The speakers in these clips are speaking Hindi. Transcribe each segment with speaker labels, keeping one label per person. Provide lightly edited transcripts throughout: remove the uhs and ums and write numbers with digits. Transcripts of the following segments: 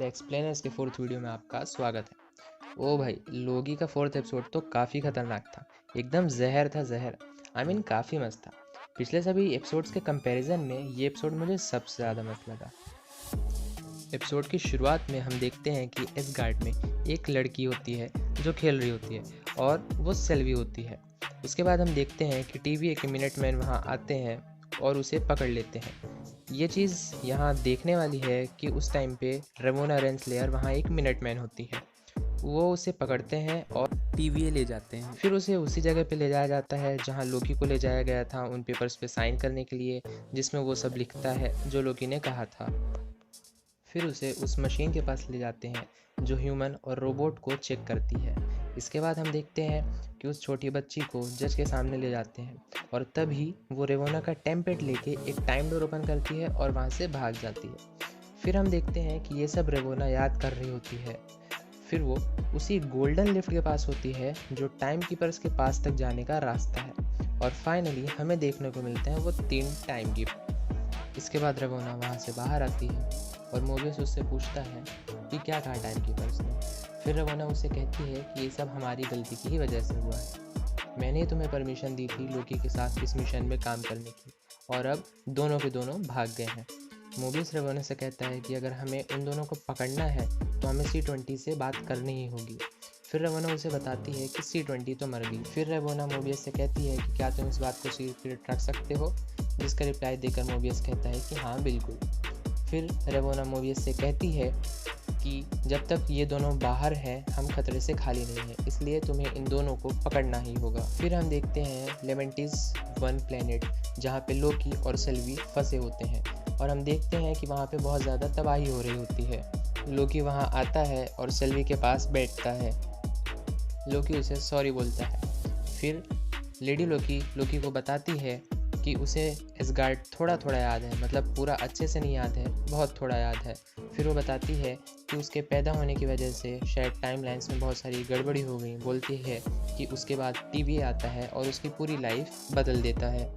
Speaker 1: एक्सप्लेनर्स के फोर्थ वीडियो में आपका स्वागत है। ओ भाई, लोगी का फोर्थ एपिसोड तो काफ़ी खतरनाक था। एकदम जहर था, जहर। काफ़ी मस्त था। पिछले सभी एपिसोड्स के कंपैरिजन में ये एपिसोड मुझे सबसे ज़्यादा मस्त लगा। एपिसोड की शुरुआत में हम देखते हैं कि इस गार्ड में एक लड़की होती है जो खेल रही होती है और वो सेल्वी होती है। उसके बाद हम देखते हैं कि टीवी के मिनटमैन वहाँ आते हैं और उसे पकड़ लेते हैं। ये चीज़ यहाँ देखने वाली है कि उस टाइम पे रेमोना रेंसलेयर वहाँ एक मिनटमैन होती है। वो उसे पकड़ते हैं और
Speaker 2: टीवीए ले जाते हैं।
Speaker 1: फिर उसे उसी जगह पे ले जाया जाता है जहाँ लोकी को ले जाया गया था उन पेपर्स पे साइन करने के लिए, जिसमें वो सब लिखता है जो लोकी ने कहा था। फिर उसे उस मशीन के पास ले जाते हैं जो ह्यूमन और रोबोट को चेक करती है। इसके बाद हम देखते हैं कि उस छोटी बच्ची को जज के सामने ले जाते हैं और तभी वो रेवोना का टेम्पलेट लेके एक टाइम डोर ओपन करती है और वहाँ से भाग जाती है। फिर हम देखते हैं कि ये सब रेवोना याद कर रही होती है। फिर वो उसी गोल्डन लिफ्ट के पास होती है जो टाइम कीपर्स के पास तक जाने का रास्ता है और फाइनली हमें देखने को मिलते हैं वो 3 टाइम कीपर। इसके बाद रेवोना वहाँ से बाहर आती है और मोबियस उससे पूछता है कि क्या कहा टाइम कीपर्स ने। फिर रेवोना उससे कहती है कि ये सब हमारी गलती की ही वजह से हुआ है। मैंने तुम्हें परमिशन दी थी लोकी के साथ इस मिशन में काम करने की और अब दोनों के दोनों भाग गए हैं। मोबियस रेवोना से कहता है कि अगर हमें उन दोनों को पकड़ना है तो हमें C-20 से बात करनी ही होगी। फिर रेवोना उसे बताती है कि C-20 तो मर गई। फिर रेवोना मोबियस से कहती है कि क्या तुम इस बात को सीक्रेट रख सकते हो, जिसका रिप्लाई देकर मोबियस कहता है कि हाँ बिल्कुल। फिर रेवोना मोबियस से कहती है कि जब तक ये दोनों बाहर हैं हम खतरे से खाली नहीं हैं, इसलिए तुम्हें इन दोनों को पकड़ना ही होगा। फिर हम देखते हैं लेवेंटिस 1 प्लेनेट जहाँ पे लोकी और सेल्वी फंसे होते हैं और हम देखते हैं कि वहाँ पे बहुत ज़्यादा तबाही हो रही होती है। लोकी वहाँ आता है और सेल्वी के पास बैठता है। लोकी उसे सॉरी बोलता है। फिर लेडी लोकी को बताती है कि उसे एसगार्ड थोड़ा थोड़ा याद है, मतलब पूरा अच्छे से नहीं याद है, बहुत थोड़ा याद है। फिर वो बताती है कि उसके पैदा होने की वजह से शायद टाइम लाइन्स में बहुत सारी गड़बड़ी हो गई। बोलती है कि उसके बाद टीवी आता है और उसकी पूरी लाइफ बदल देता है।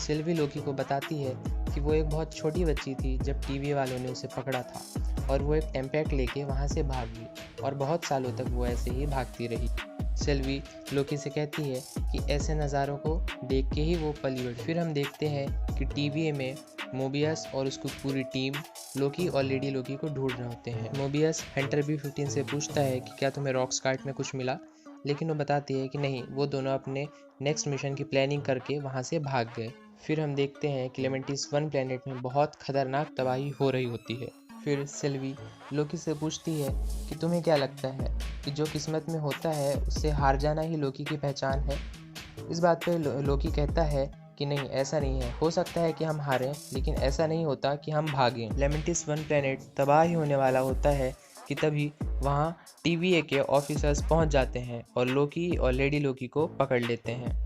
Speaker 1: सिल्वी लोकी को बताती है कि वो एक बहुत छोटी बच्ची थी जब टीवी वालों ने उसे पकड़ा था और वो एक टेम्पैक लेके वहाँ से भाग गई और बहुत सालों तक वो ऐसे ही भागती रही। सिल्वी लोकी से कहती है कि ऐसे नज़ारों को देख के ही वो पली बढ़ी। फिर हम देखते हैं कि टीवी में मोबियस और उसकी पूरी टीम लोकी और लेडी लोकी को ढूंढ रहे होते हैं। मोबियस हंटर B-15 से पूछता है कि क्या तुम्हें रॉकस्कार्ट में कुछ मिला, लेकिन वो बताती है कि नहीं, वो दोनों अपने नेक्स्ट मिशन की प्लानिंग करके वहाँ से भाग गए। फिर हम देखते हैं कि लेवेंटिस 1 प्लेनेट में बहुत खतरनाक तबाही हो रही होती है। फिर सिल्वी लोकी से पूछती है कि तुम्हें क्या लगता है कि जो किस्मत में होता है उससे हार जाना ही लोकी की पहचान है। इस बात पे लोकी कहता है कि नहीं, ऐसा नहीं है, हो सकता है कि हम हारें लेकिन ऐसा नहीं होता कि हम भागें। लेवेंटिस 1 प्लेनेट तबाह ही होने वाला होता है कि तभी वहाँ TVA के ऑफिसर्स पहुँच जाते हैं और लोकी और लेडी लोकी को पकड़ लेते हैं।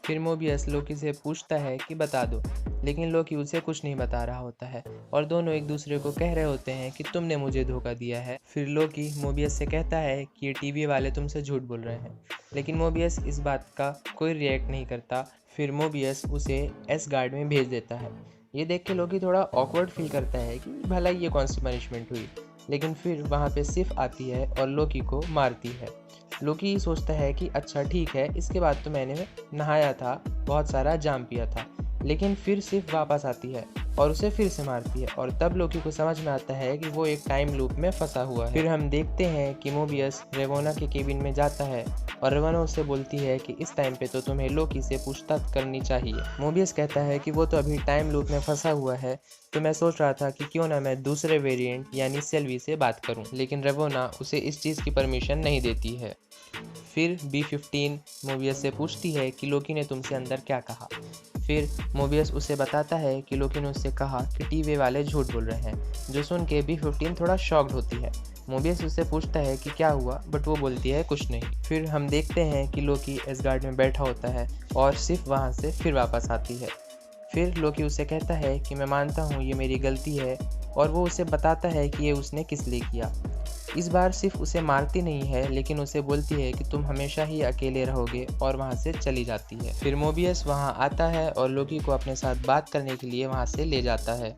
Speaker 1: फिर मोबियस लोकी से पूछता है कि बता दो, लेकिन लोकी उसे कुछ नहीं बता रहा होता है और दोनों एक दूसरे को कह रहे होते हैं कि तुमने मुझे धोखा दिया है। फिर लोकी मोबियस से कहता है कि ये टीवी वाले तुमसे झूठ बोल रहे हैं, लेकिन मोबियस इस बात का कोई रिएक्ट नहीं करता। फिर मोबियस उसे एसगार्ड में भेज देता है। ये देख के लोकी थोड़ा ऑकवर्ड फील करता है कि भला ये कौन सी पनिशमेंट हुई, लेकिन फिर वहाँ पे सिफ आती है और लोकी को मारती है। लोकी सोचता है कि अच्छा ठीक है, इसके बाद तो मैंने नहाया था, बहुत सारा जाम पिया था, लेकिन फिर सिर्फ वापस आती है और उसे फिर से मारती है और तब लोकी को समझ में आता है कि वो एक टाइम लूप में फंसा हुआ है। फिर हम देखते हैं कि मोबियस रेवोना के केबिन में जाता है और रेवोना उससे बोलती है कि इस टाइम पे तो तुम्हें लोकी से पूछताछ करनी चाहिए। मोबियस कहता है कि वो तो अभी टाइम लूप में फंसा हुआ है, तो मैं सोच रहा था कि क्यों ना मैं दूसरे वेरिएंट यानी सेल्वी से बात करूं, लेकिन रेवोना उसे इस चीज़ की परमिशन नहीं देती है। फिर B-15 मोबियस से पूछती है कि लोकी ने तुमसे अंदर क्या कहा। फिर मोबियस उसे बताता है कि लोकी ने उससे कहा कि टीवी वाले झूठ बोल रहे हैं, जो सुन के B-15 थोड़ा शॉक्ड होती है। मोबियस उससे पूछता है कि क्या हुआ, बट वो बोलती है कुछ नहीं। फिर हम देखते हैं कि लोकी एसगार्ड में बैठा होता है और सिर्फ वहाँ से फिर वापस आती है। फिर लोकी उसे कहता है कि मैं मानता हूँ ये मेरी गलती है और वो उसे बताता है कि ये उसने किस लिए किया। इस बार सिर्फ उसे मारती नहीं है, लेकिन उसे बोलती है कि तुम हमेशा ही अकेले रहोगे और वहाँ से चली जाती है। फिर मोबियस वहाँ आता है और लोकी को अपने साथ बात करने के लिए वहाँ से ले जाता है।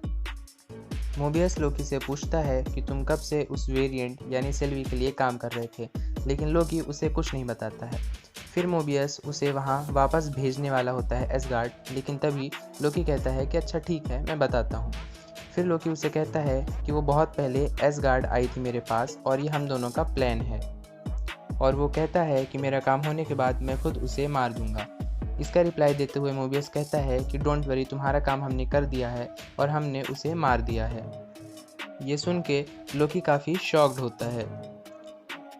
Speaker 1: मोबियस लोकी से पूछता है कि तुम कब से उस वेरिएंट यानी सिल्वी के लिए काम कर रहे थे, लेकिन लोकी उसे कुछ नहीं बताता है। फिर मोबियस उसे वहाँ वापस भेजने वाला होता है एसगार्ड, लेकिन तभी लोकी कहता है कि अच्छा ठीक है, मैं बताता हूँ। फिर लोकी उसे कहता है कि वो बहुत पहले एसगार्ड आई थी मेरे पास और ये हम दोनों का प्लान है, और वो कहता है कि मेरा काम होने के बाद मैं खुद उसे मार दूंगा। इसका रिप्लाई देते हुए मोबियस कहता है कि डोंट वरी, तुम्हारा काम हमने कर दिया है और हमने उसे मार दिया है। ये सुन के लोकी काफ़ी शॉक्ड होता है।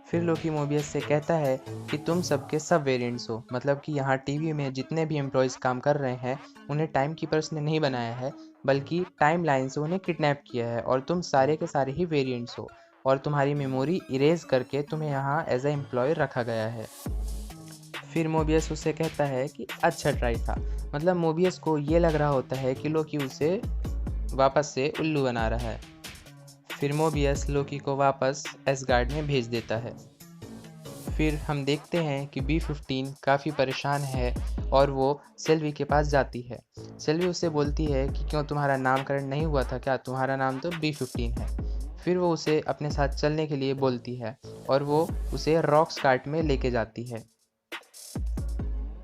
Speaker 1: फिर लोकी मोबियस से कहता है कि तुम सबके सब वेरिएंट्स हो, मतलब कि यहाँ टीवी में जितने भी एम्प्लॉयज़ काम कर रहे हैं उन्हें टाइम कीपर्स ने नहीं बनाया है, बल्कि टाइम लाइन से उन्हें किडनैप किया है, और तुम सारे के सारे ही वेरिएंट्स हो और तुम्हारी मेमोरी इरेज करके तुम्हें यहाँ एज ए एम्प्लॉय रखा गया है। फिर मोबियस उससे कहता है कि अच्छा ट्राई था, मतलब मोबियस को ये लग रहा होता है कि लोकी उसे वापस से उल्लू बना रहा है। फिर मोबियस लोकी को वापस एसगार्ड में भेज देता है। फिर हम देखते हैं कि B-15 काफ़ी परेशान है और वो सिल्वी के पास जाती है। सिल्वी उससे बोलती है कि क्यों तुम्हारा नामकरण नहीं हुआ था क्या, तुम्हारा नाम तो B-15 है। फिर वो उसे अपने साथ चलने के लिए बोलती है और वो उसे रॉक्स कार्ट में लेके जाती है।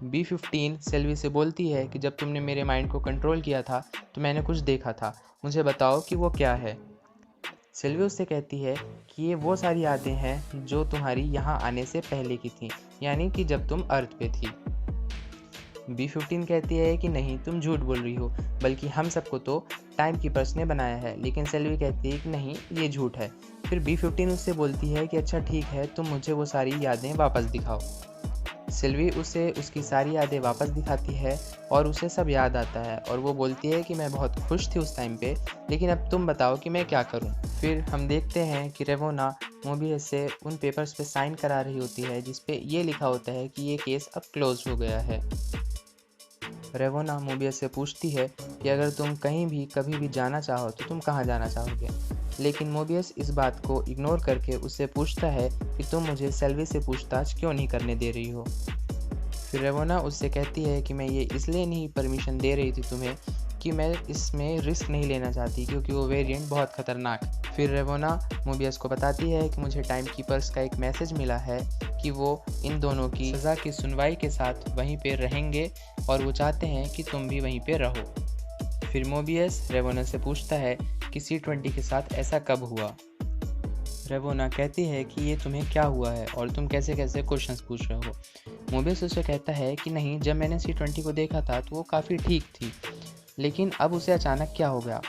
Speaker 1: B-15 सिल्वी से बोलती है कि जब तुमने मेरे माइंड को कंट्रोल किया था तो मैंने कुछ देखा था, मुझे बताओ कि वो क्या है। सिल्वी उससे कहती है कि ये वो सारी यादें हैं जो तुम्हारी यहाँ आने से पहले की थी, यानी कि जब तुम अर्थ पे थी। B-15 कहती है कि नहीं, तुम झूठ बोल रही हो, बल्कि हम सबको तो टाइम कीपर्स ने बनाया है। लेकिन सिल्वी कहती है कि नहीं, ये झूठ है। फिर B-15 उससे बोलती है कि अच्छा ठीक है, तुम मुझे वो सारी यादें वापस दिखाओ। सिल्वी उसे उसकी सारी यादें वापस दिखाती है और उसे सब याद आता है, और वो बोलती है कि मैं बहुत खुश थी उस टाइम पे, लेकिन अब तुम बताओ कि मैं क्या करूं। फिर हम देखते हैं कि रेवोना मोबियस से उन पेपर्स पे साइन करा रही होती है जिस पे ये लिखा होता है कि ये केस अब क्लोज हो गया है। रेवोना मोबियस से पूछती है कि अगर तुम कहीं भी कभी भी जाना चाहो तो तुम कहाँ जाना चाहोगे, लेकिन मोबियस इस बात को इग्नोर करके उससे पूछता है कि तुम मुझे सिल्वी से पूछताछ क्यों नहीं करने दे रही हो। फिर रेवोना उससे कहती है कि मैं ये इसलिए नहीं परमिशन दे रही थी तुम्हें कि मैं इसमें रिस्क नहीं लेना चाहती, क्योंकि वो वेरिएंट बहुत ख़तरनाक है। फिर रेवोना मोबियस को बताती है कि मुझे टाइम कीपर्स का एक मैसेज मिला है कि वो इन दोनों की सज़ा की सुनवाई के साथ वहीं पे रहेंगे और वो चाहते हैं कि तुम भी वहीं पे रहो। फिर मोबियस रेवोना से पूछता है कि C-20 के साथ ऐसा कब हुआ। रेवोना कहती है कि ये तुम्हें क्या हुआ है और तुम कैसे कैसे क्वेश्चंस पूछ रहे हो। मोबियस उससे कहता है कि नहीं, जब मैंने C-20 को देखा था तो वो काफ़ी ठीक थी, लेकिन अब उसे अचानक क्या हो गया।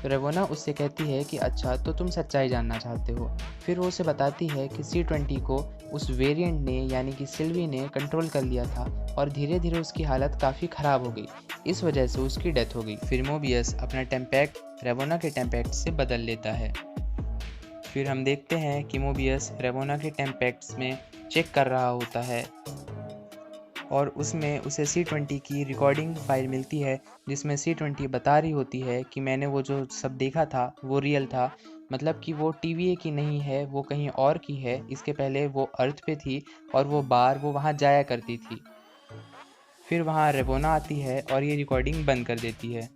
Speaker 1: रेवोना उससे कहती है कि अच्छा, तो तुम सच्चाई जानना चाहते हो। फिर वो उसे बताती है कि C-20 को उस वेरिएंट ने यानी कि सिल्वी ने कंट्रोल कर लिया था और धीरे धीरे उसकी हालत काफ़ी ख़राब हो गई, इस वजह से उसकी डेथ हो गई। फिर मोबियस अपना टेम्पैक्ट रेवोना के टेम्पैक्ट से बदल लेता है। फिर हम देखते हैं कि मोबियस रेवोना के टेम्पैक्ट्स में चेक कर रहा होता है और उसमें उसे C-20 की रिकॉर्डिंग फाइल मिलती है जिसमें C-20 बता रही होती है कि मैंने वो जो सब देखा था वो रियल था, मतलब कि वो TVA की नहीं है, वो कहीं और की है। इसके पहले वो अर्थ पे थी और वो वहाँ जाया करती थी। फिर वहाँ रेवोना आती है और ये रिकॉर्डिंग बंद कर देती है।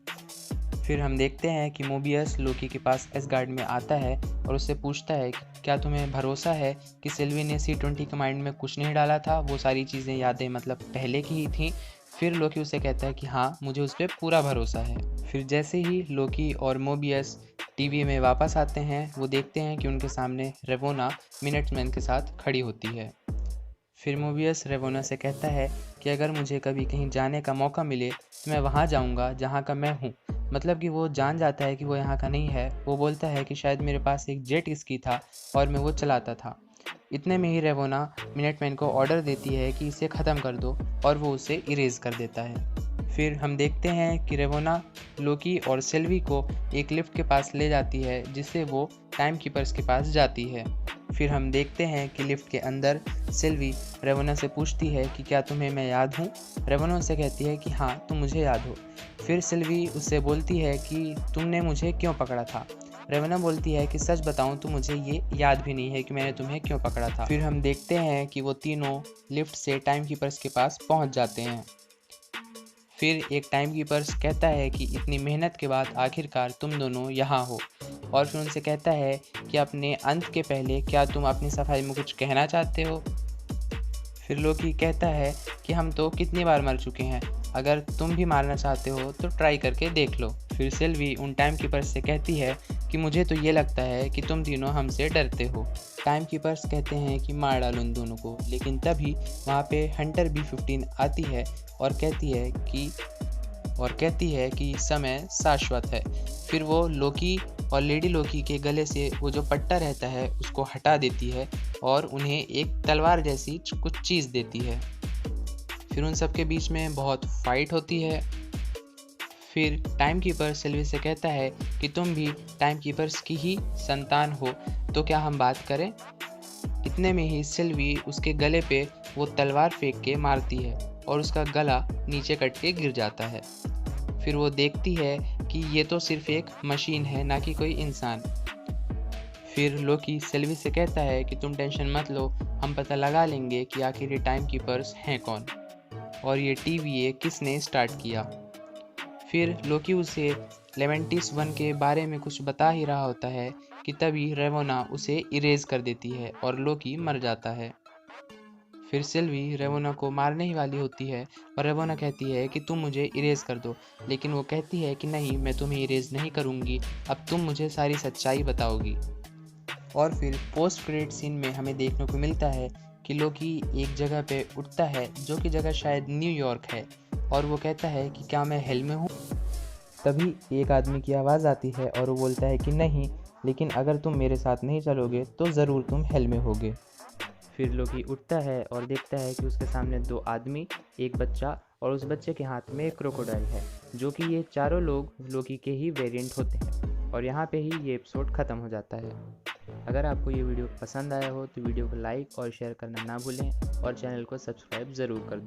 Speaker 1: फिर हम देखते हैं कि मोबियस लोकी के पास एसगार्ड में आता है और उससे पूछता है क्या तुम्हें भरोसा है कि सिल्वी ने C-20 के माइंड में कुछ नहीं डाला था, वो सारी चीज़ें यादें मतलब पहले की ही थी। फिर लोकी उसे कहता है कि हाँ, मुझे उस पर पूरा भरोसा है। फिर जैसे ही लोकी और मोबियस टीवी में वापस आते हैं, वो देखते हैं कि उनके सामने रेवोना मिनटमैन के साथ खड़ी होती है। फिर मोबियस रेवोना से कहता है कि अगर मुझे कभी कहीं जाने का मौका मिले तो मैं वहाँ जाऊँगा जहाँ का मैं हूँ, मतलब कि वो जान जाता है कि वो यहाँ का नहीं है। वो बोलता है कि शायद मेरे पास एक जेट स्की था और मैं वो चलाता था। इतने में ही रेवोना मिनटमैन को ऑर्डर देती है कि इसे ख़त्म कर दो और वो उसे इरेज कर देता है। फिर हम देखते हैं कि रेवोना लोकी और सिल्वी को एक लिफ्ट के पास ले जाती है जिससे वो टाइम कीपर्स के पास जाती है। फिर हम देखते हैं कि लिफ्ट के अंदर सिल्वी रेवोना से पूछती है कि क्या तुम्हें मैं याद हूँ। रेवोना उससे कहती है कि हाँ, तुम मुझे याद हो। फिर सिल्वी उससे बोलती है कि तुमने मुझे क्यों पकड़ा था। रेवोना बोलती है कि सच बताऊं तो मुझे ये याद भी नहीं है कि मैंने तुम्हें क्यों पकड़ा था। फिर हम देखते हैं कि वो तीनों लिफ्ट से टाइम कीपर्स के पास पहुंच जाते हैं। फिर एक टाइम कीपर्स कहता है कि इतनी मेहनत के बाद आखिरकार तुम दोनों यहाँ हो, और फिर उनसे कहता है कि अपने अंत के पहले क्या तुम अपनी सफाई में कुछ कहना चाहते हो। फिर लोकी कहता है कि हम तो कितनी बार मर चुके हैं, अगर तुम भी मारना चाहते हो तो ट्राई करके देख लो। फिर सिल्वी उन टाइम कीपर्स से कहती है कि मुझे तो ये लगता है कि तुम तीनों हमसे डरते हो। टाइम कीपर्स कहते हैं कि मार डालो उन दोनों को, लेकिन तभी वहाँ पे हंटर B15 आती है और कहती है कि समय शाश्वत है। फिर वो लोकी और लेडी लोकी के गले से वो जो पट्टा रहता है उसको हटा देती है और उन्हें एक तलवार जैसी कुछ चीज़ देती है। फिर उन सब के बीच में बहुत फाइट होती है। फिर टाइम कीपर सिल्वी से कहता है कि तुम भी टाइम कीपर्स की ही संतान हो, तो क्या हम बात करें। इतने में ही सिल्वी उसके गले पे वो तलवार फेंक के मारती है और उसका गला नीचे कट के गिर जाता है। फिर वो देखती है कि ये तो सिर्फ एक मशीन है, ना कि कोई इंसान। फिर लोकी सिल्वी से कहता है कि तुम टेंशन मत लो, हम पता लगा लेंगे कि आखिर ये टाइम कीपर्स हैं कौन और ये TVA किसने स्टार्ट किया। फिर लोकी उसे लेवेंटिस 1 के बारे में कुछ बता ही रहा होता है कि तभी रेवोना उसे इरेज कर देती है और लोकी मर जाता है। फिर सिल्वी रेवोना को मारने ही वाली होती है और रेवोना कहती है कि तुम मुझे इरेज कर दो, लेकिन वो कहती है कि नहीं, मैं तुम्हें इरेज नहीं करूँगी, अब तुम मुझे सारी सच्चाई बताओगी। और फिर पोस्ट क्रेडिट सीन में हमें देखने को मिलता है कि लोकी एक जगह पे उठता है जो कि जगह शायद न्यूयॉर्क है, और वो कहता है कि क्या मैं हेल में हूँ। तभी एक आदमी की आवाज़ आती है और वो बोलता है कि नहीं, लेकिन अगर तुम मेरे साथ नहीं चलोगे तो ज़रूर तुम हेल में होगे। फिर लोकी उठता है और देखता है कि उसके सामने 2 आदमी, एक बच्चा, और उस बच्चे के हाथ में एक क्रोकोडाइल है, जो कि ये चारों लोग लोकी के ही वेरिएंट होते हैं। और यहाँ पे ही ये एपिसोड ख़त्म हो जाता है। अगर आपको ये वीडियो पसंद आया हो तो वीडियो को लाइक और शेयर करना ना भूलें और चैनल को सब्सक्राइब ज़रूर कर दें।